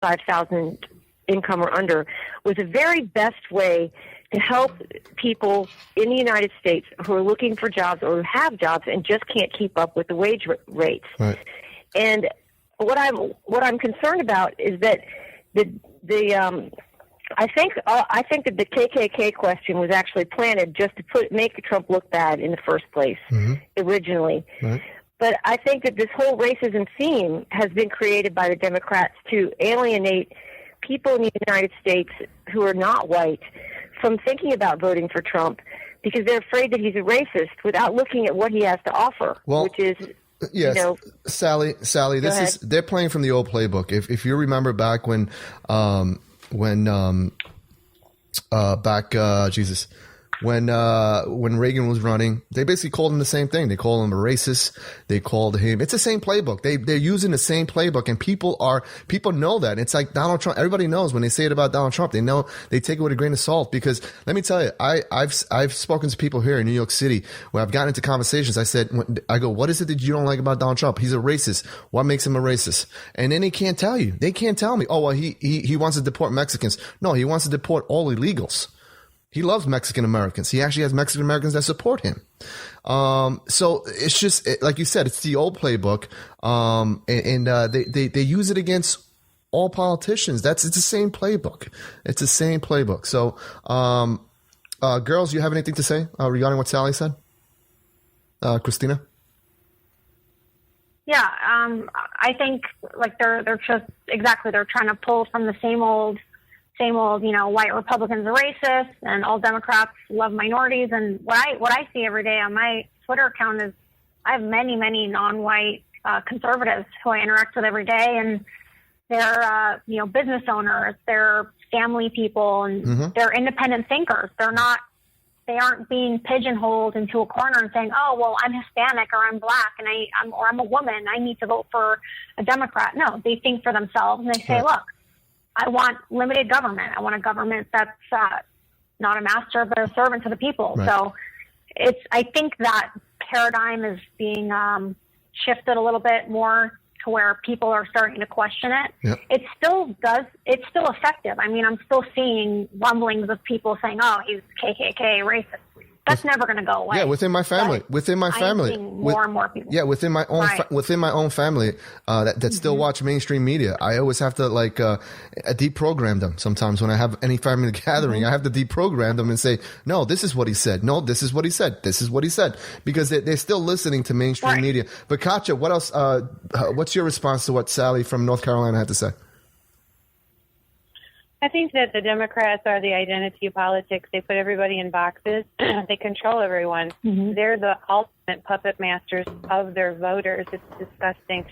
5,000 income or under was the very best way to help people in the United States who are looking for jobs or who have jobs and just can't keep up with the wage rates. Right. And what I'm concerned about is that I think that the KKK question was actually planted just to make Trump look bad in the first place originally. Right. But I think that this whole racism theme has been created by the Democrats to alienate people in the United States who are not white from thinking about voting for Trump because they're afraid that he's a racist without looking at what he has to offer, which is, yes, Sally, they're playing from the old playbook. If you remember back when Reagan was running, they basically called him the same thing. They called him a racist. They called him. It's the same playbook. They're using the same playbook, and people know that. It's like Donald Trump. Everybody knows when they say it about Donald Trump, they know they take it with a grain of salt. Because let me tell you, I've spoken to people here in New York City where I've gotten into conversations. I go, what is it that you don't like about Donald Trump? He's a racist. What makes him a racist? And then they can't tell you. They can't tell me. Oh well, he wants to deport Mexicans. No, he wants to deport all illegals. He loves Mexican Americans. He actually has Mexican Americans that support him. So it's just like you said, it's the old playbook. They use it against all politicians. It's the same playbook. It's the same playbook. So, girls, you have anything to say regarding what Sally said? Christina? Yeah, I think like they're just exactly, they're trying to pull from the same old, white Republicans are racist and all Democrats love minorities. And what I see every day on my Twitter account is I have many, many non-white conservatives who I interact with every day, and they're, business owners, they're family people, and they're independent thinkers. They aren't being pigeonholed into a corner and saying, oh, well, I'm Hispanic or I'm black and I'm a woman, I need to vote for a Democrat. No, they think for themselves and they say, look, I want limited government. I want a government that's not a master but a servant to the people. Right. So I think that paradigm is being shifted a little bit more to where people are starting to question it. Yep. It's still effective. I mean, I'm still seeing rumblings of people saying, oh, he's KKK racist. That's never going to go away. Yeah, within my family, more and more people. Yeah, within my own family that still watch mainstream media. I always have to deprogram them. Sometimes when I have any family gathering, I have to deprogram them and say, no, this is what he said. No, this is what he said. This is what he said, because they're still listening to mainstream media. But Katya, what else? What's your response to what Sally from North Carolina had to say? I think that the Democrats are the identity of politics. They put everybody in boxes. They control everyone. They're the ultimate puppet masters of their voters. It's disgusting.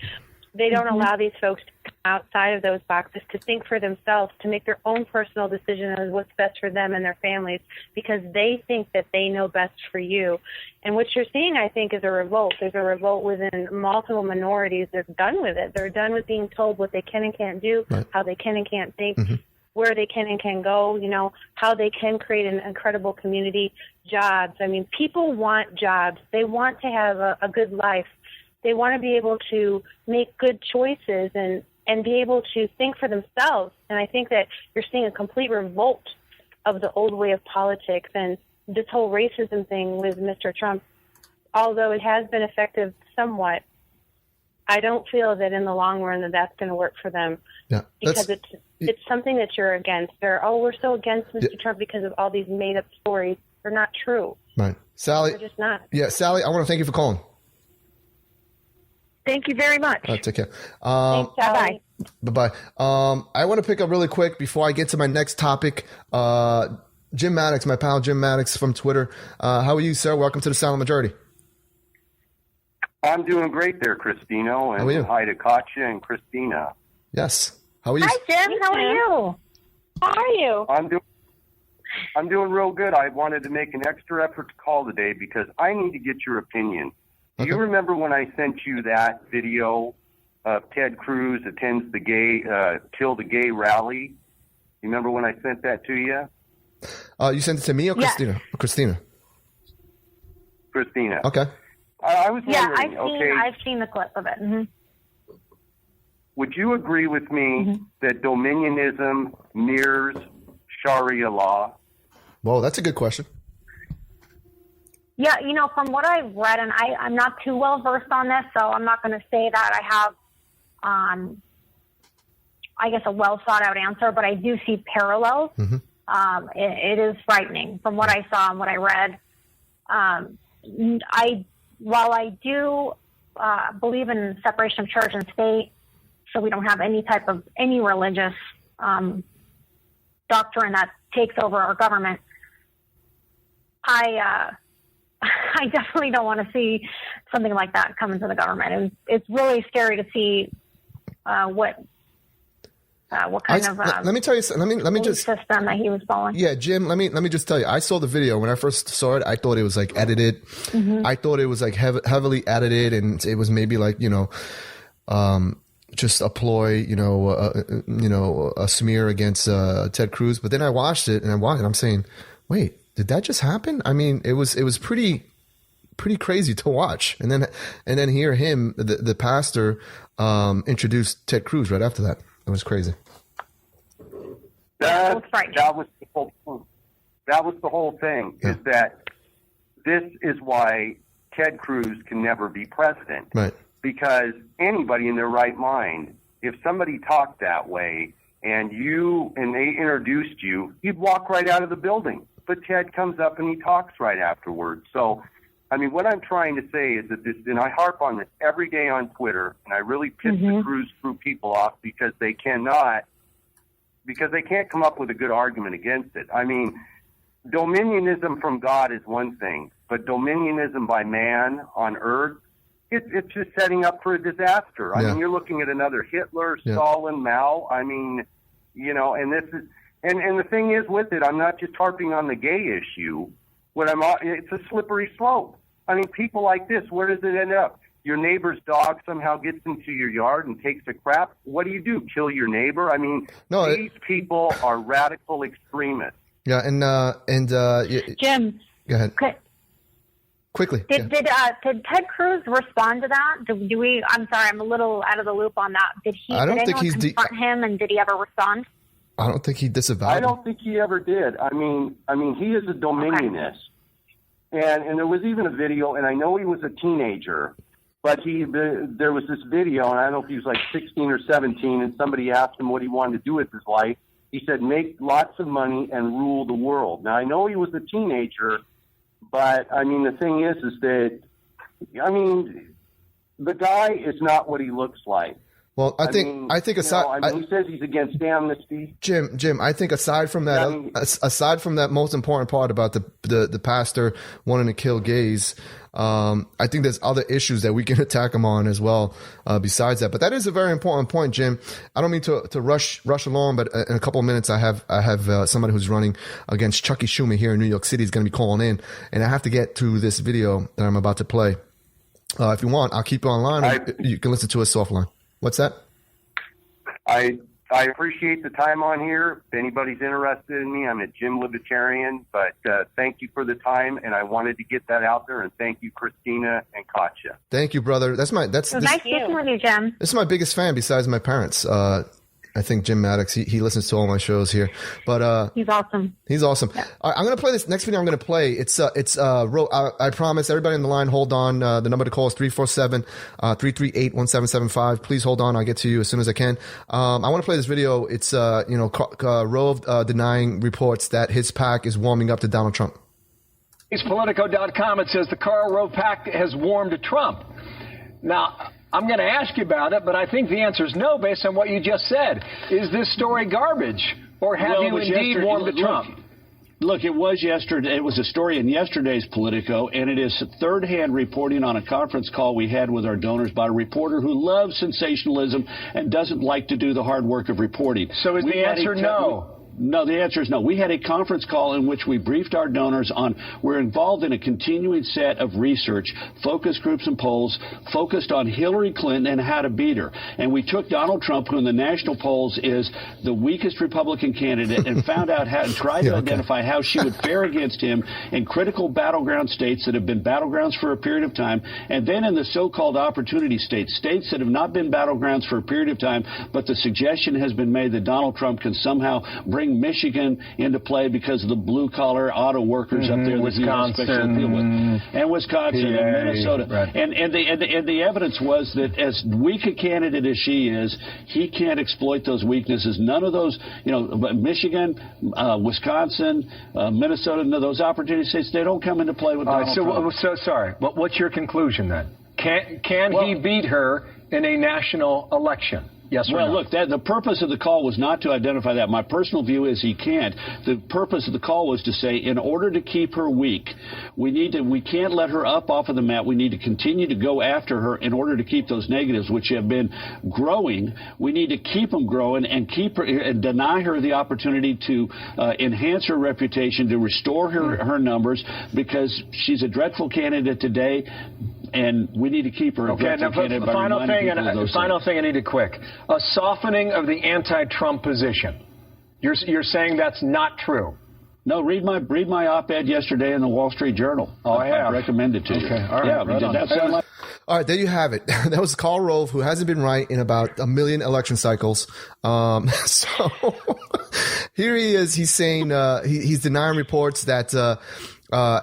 They don't allow these folks to come outside of those boxes, to think for themselves, to make their own personal decision on what's best for them and their families, because they think that they know best for you. And what you're seeing, I think, is a revolt. There's a revolt within multiple minorities. They're done with it. They're done with being told what they can and can't do, how they can and can't think, where they can and can go, how they can create an incredible community, jobs. I mean, people want jobs. They want to have a good life. They want to be able to make good choices and be able to think for themselves. And I think that you're seeing a complete revolt of the old way of politics. And this whole racism thing with Mr. Trump, although it has been effective somewhat, I don't feel that in the long run that's going to work for them. Yeah, because it's something that you're against. We're so against Mr. Trump because of all these made-up stories. They're not true. Right. Sally. They're just not. Yeah, Sally, I want to thank you for calling. Thank you very much. Take care. Thanks, Sally. Bye-bye. I want to pick up really quick before I get to my next topic. Jim Maddox, my pal Jim Maddox from Twitter. How are you, sir? Welcome to the Silent Majority. I'm doing great there, Christino. And how are you? Hi to Katya and Christina. Yes. How are you? Hi, Jim. How are you? How are you? I'm doing real good. I wanted to make an extra effort to call today because I need to get your opinion. Do you remember when I sent you that video of Ted Cruz attends the Kill the Gay rally? You remember when I sent that to you? You sent it to me or Christina? Yes. Christina. Christina. Okay. I was wondering. I've seen the clip of it. would you agree with me that dominionism mirrors Sharia law? Whoa, that's a good question. Yeah, from what I've read, and I'm not too well versed on this, so I'm not going to say that I have, I guess, a well thought out answer, but I do see parallels. It is frightening from what I saw and what I read. While I do believe in separation of church and state, so we don't have any religious doctrine that takes over our government, I definitely don't want to see something like that come into the government. And it's really scary to see what kind of let me tell you. Let me just system that he was following. Yeah, Jim. Let me just tell you. I saw the video when I first saw it. I thought it was like edited. I thought it was like heavily edited, and it was maybe like just a ploy, a smear against Ted Cruz. But then I watched it, and I'm saying, wait, did that just happen? I mean, it was pretty crazy to watch, and then hear him, the pastor, introduce Ted Cruz right after that. It was crazy. That was the whole thing. Yeah. Is that this is why Ted Cruz can never be president. Right. Because anybody in their right mind, if somebody talked that way and they introduced you, you'd walk right out of the building. But Ted comes up and he talks right afterwards. So, I mean, what I'm trying to say is that and I harp on this every day on Twitter, and I really piss the Cruz crew people off because they can't come up with a good argument against it. I mean, dominionism from God is one thing, but dominionism by man on earth, it's just setting up for a disaster. I mean, you're looking at another Hitler, Stalin, Mao. I mean, and this is, and the thing is with it, I'm not just harping on the gay issue. It's a slippery slope. I mean, people like this, where does it end up? Your neighbor's dog somehow gets into your yard and takes a crap. What do? Kill your neighbor? I mean, these people are radical extremists. Yeah, and Jim, go ahead. Quickly. Did Ted Cruz respond to that? I'm sorry, I'm a little out of the loop on that. Did anyone confront him, and did he ever respond? I don't think he disavowed. I don't think he ever did. I mean, he is a dominionist. And there was even a video, and I know he was a teenager, but there was this video, and I don't know if he was like 16 or 17, and somebody asked him what he wanted to do with his life. He said, make lots of money and rule the world. Now, I know he was a teenager, but, I mean, the thing is that, I mean, the guy is not what he looks like. Well, I think aside, he says he's against amnesty. Jim, I think aside from that most important part about the pastor wanting to kill gays, I think there's other issues that we can attack him on as well. Besides that, but that is a very important point, Jim. I don't mean to rush along, but in a couple of minutes, I have somebody who's running against Chucky Schumer here in New York City is going to be calling in, and I have to get to this video that I'm about to play. If you want, I'll keep you online. You can listen to us offline. What's that? I appreciate the time on here. If anybody's interested in me, I'm a Jim Libertarian, but thank you for the time, and I wanted to get that out there, and thank you, Christina and Katya. Thank you, brother. Nice speaking with you, Jim. This is my biggest fan besides my parents. I think Jim Maddox, he listens to all my shows here, but he's awesome. He's awesome. Yeah. All right, I'm going to play this next video. I'm going to play. I promise everybody in the line, hold on. The number to call is 347-338-1775. Please hold on. I'll get to you as soon as I can. I want to play this video. It's, Rove denying reports that his PAC is warming up to Donald Trump. It's Politico.com. It says the Karl Rove PAC has warmed to Trump. Now, I'm going to ask you about it, but I think the answer is no based on what you just said. Is this story garbage, or have you indeed warmed to Trump? Look, it was yesterday. It was a story in yesterday's Politico, and it is third-hand reporting on a conference call we had with our donors by a reporter who loves sensationalism and doesn't like to do the hard work of reporting. So is the answer no? No, the answer is no. We had a conference call in which we briefed our donors on we're involved in a continuing set of research, focus groups and polls focused on Hillary Clinton and how to beat her. And we took Donald Trump, who in the national polls is the weakest Republican candidate, and found out how and tried to identify how she would fare against him in critical battleground states that have been battlegrounds for a period of time, and then in the so-called opportunity states, states that have not been battlegrounds for a period of time, but the suggestion has been made that Donald Trump can somehow bring Michigan into play because of the blue-collar auto workers up there. Wisconsin, and Wisconsin, PA, and Minnesota. right. And the evidence was that as weak a candidate as she is, he can't exploit those weaknesses. None of those, Michigan, Wisconsin, Minnesota, those opportunity states, they don't come into play with Donald Trump. So sorry. What's your conclusion then? Can he beat her in a national election? Yes or no? Well, look, the purpose of the call was not to identify that. My personal view is he can't. The purpose of the call was to say, in order to keep her weak, we can't let her up off of the mat. We need to continue to go after her in order to keep those negatives, which have been growing. We need to keep them growing and keep her and deny her the opportunity to enhance her reputation, to restore her numbers, because she's a dreadful candidate today. And we need to keep her. Okay, now, final thing I need to quick. A softening of the anti-Trump position. You're saying that's not true? No, read my op-ed yesterday in the Wall Street Journal. Oh, I have. I recommend it to you. Okay, all right. Yeah, right did that sound like... All right, there you have it. That was Karl Rove, who hasn't been right in about 1 million election cycles. So here he is. He's saying he's denying reports that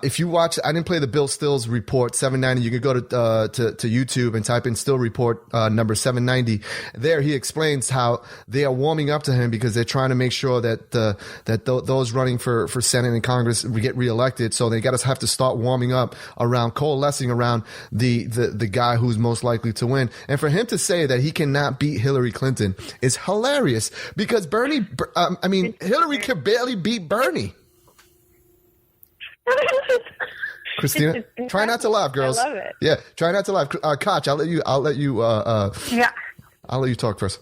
if you watch, I didn't play the Bill Stills report 790. You can go to YouTube and type in Still report number 790. There he explains how they are warming up to him because they're trying to make sure that those running for Senate and Congress get reelected. So they have to start warming up around, coalescing around the guy who's most likely to win. And for him to say that he cannot beat Hillary Clinton is hilarious because Hillary could barely beat Bernie. Christina, try not to laugh, girls. I love it. Yeah, try not to laugh. Koch, I'll let you. Yeah. I'll let you talk first.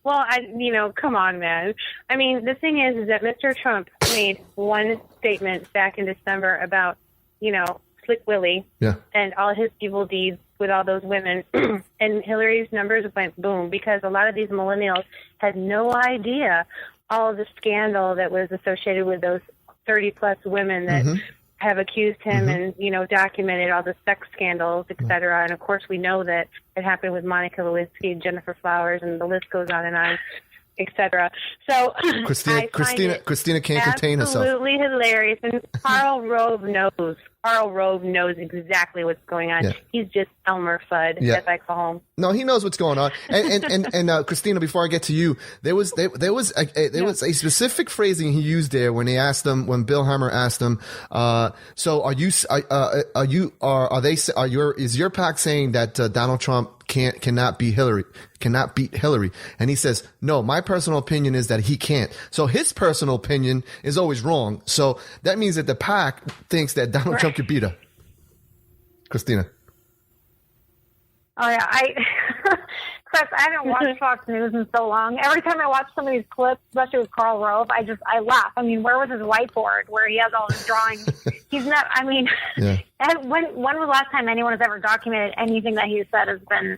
Well, come on, man. I mean, the thing is that Mr. Trump made one statement back in December about, Slick Willie and all his evil deeds with all those women. And Hillary's numbers went boom because a lot of these millennials had no idea all of the scandal that was associated with those 30-plus women that have accused him and, documented all the sex scandals, et cetera. And, of course, we know that it happened with Monica Lewinsky, Jennifer Flowers, and the list goes on and on, et cetera. So Christina can't contain herself. Absolutely hilarious. And Karl Rove knows. Karl Rove knows exactly what's going on. Yeah. He's just Elmer Fudd, as I call him. No, he knows what's going on. And Christina, before I get to you, there was a specific phrasing he used there when when Bill Hammer asked him, so is your PAC saying that Donald Trump cannot beat Hillary? And he says, no, my personal opinion is that he can't. So his personal opinion is always wrong. So that means that the PAC thinks that Donald Trump could beat her. Christina. Oh yeah, Chris, I haven't watched Fox News in so long. Every time I watch some of these clips, especially with Karl Rove, I laugh. I mean, where was his whiteboard where he has all his drawings? He's not. I mean, and when was the last time anyone has ever documented anything that he said has been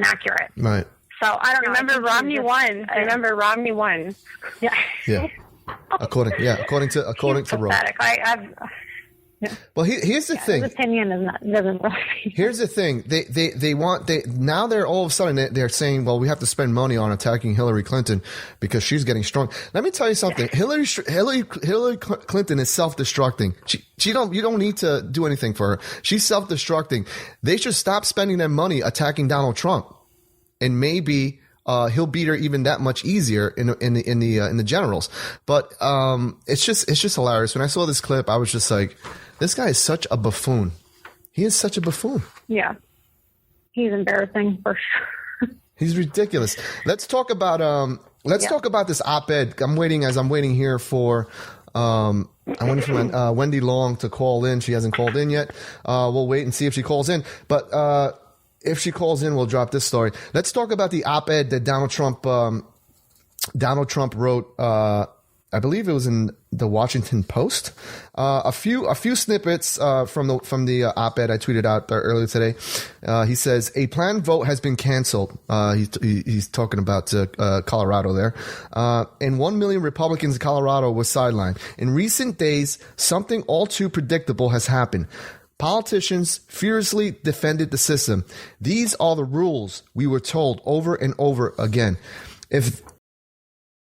accurate? Right. So I don't know. Remember Romney won. Yeah. Yeah. According to Rove. Well, here's the thing. His opinion doesn't really. Here's the thing. Now they're all of a sudden they're saying, well, we have to spend money on attacking Hillary Clinton because she's getting strong. Let me tell you something. Hillary Clinton is self-destructing. You don't need to do anything for her. She's self-destructing. They should stop spending their money attacking Donald Trump, and maybe he'll beat her even that much easier in the generals. But it's just hilarious. When I saw this clip, I was just like, this guy is such a buffoon. He is such a buffoon. Yeah, he's embarrassing for sure. He's ridiculous. Let's talk about talk about this op-ed. I'm waiting here for I'm waiting for Wendy Long to call in. She hasn't called in yet. We'll wait and see if she calls in. But if she calls in, we'll drop this story. Let's talk about the op-ed that Donald Trump Donald Trump wrote, I believe it was in the Washington Post, a few snippets from the op-ed I tweeted out earlier today. He says a planned vote has been canceled. He's talking about Colorado there, and 1 million Republicans in Colorado were sidelined. In recent days, something all too predictable has happened. Politicians fiercely defended the system. These are the rules we were told over and over again. If